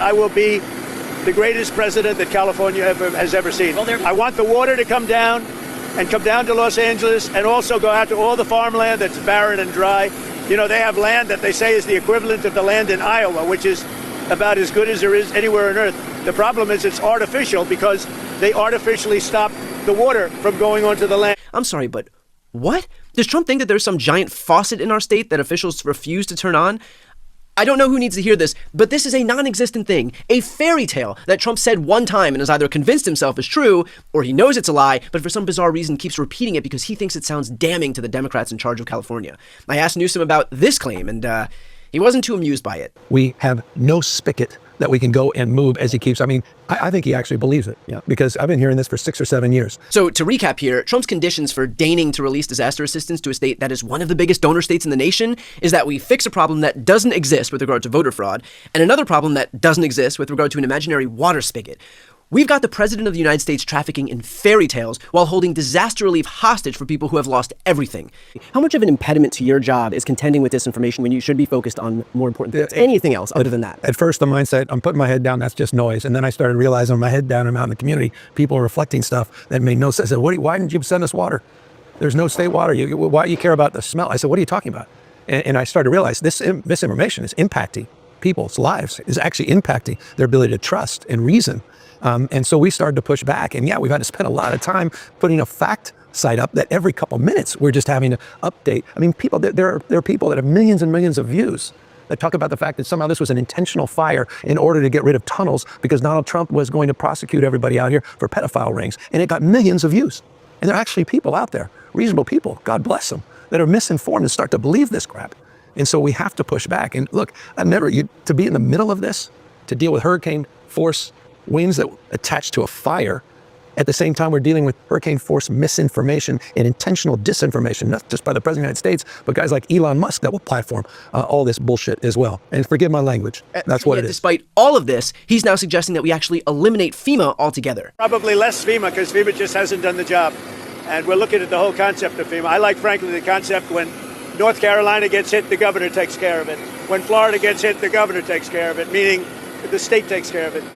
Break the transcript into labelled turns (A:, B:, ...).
A: I will be the greatest president that California has ever seen. I want the water to come down and come down to Los Angeles and also go out to all the farmland that's barren and dry. You know, they have land that they say is the equivalent of the land in Iowa, which is about as good as there is anywhere on earth. The problem is it's artificial because they artificially stop the water from going onto the land.
B: I'm sorry, but what? Does Trump think that there's some giant faucet in our state that officials refuse to turn on? I don't know who needs to hear this, but this is a non-existent thing, a fairy tale that Trump said one time and has either convinced himself is true or he knows it's a lie, but for some bizarre reason keeps repeating it because he thinks it sounds damning to the Democrats in charge of California. I asked Newsom about this claim, and he wasn't too amused by it.
C: We have no spigot that we can go and move as he keeps. I mean, I think he actually believes it, because I've been hearing this for 6 or 7 years.
B: So to recap here, Trump's conditions for deigning to release disaster assistance to a state that is one of the biggest donor states in the nation is that we fix a problem that doesn't exist with regard to voter fraud, and another problem that doesn't exist with regard to an imaginary water spigot. We've got the president of the United States trafficking in fairy tales while holding disaster relief hostage for people who have lost everything. How much of an impediment to your job is contending with disinformation when you should be focused on more important things? Anything else other than that?
C: At first, the mindset, I'm putting my head down, that's just noise. And then I started realizing with my head down, I'm out in the community, people are reflecting stuff that made no sense. I said, why didn't you send us water? There's no state water. Why do you care about the smell? I said, what are you talking about? And I started to realize this misinformation is impacting people's lives, is actually impacting their ability to trust and reason. And so we started to push back. And yeah, we've had to spend a lot of time putting a fact site up that every couple minutes we're just having to update. I mean, people, there are people that have millions and millions of views that talk about the fact that somehow this was an intentional fire in order to get rid of tunnels because Donald Trump was going to prosecute everybody out here for pedophile rings. And it got millions of views. And there are actually people out there, reasonable people, God bless them, that are misinformed and start to believe this crap. And so we have to push back. And look, to be in the middle of this, to deal with hurricane force winds that attach to a fire, at the same time we're dealing with hurricane force misinformation and intentional disinformation, not just by the President of the United States, but guys like Elon Musk that will platform all this bullshit as well. And forgive my language, that's what it is.
B: Despite all of this, he's now suggesting that we actually eliminate FEMA altogether.
A: Probably less FEMA because FEMA just hasn't done the job. And we're looking at the whole concept of FEMA. I like, frankly, the concept when North Carolina gets hit, the governor takes care of it. When Florida gets hit, the governor takes care of it, meaning the state takes care of it.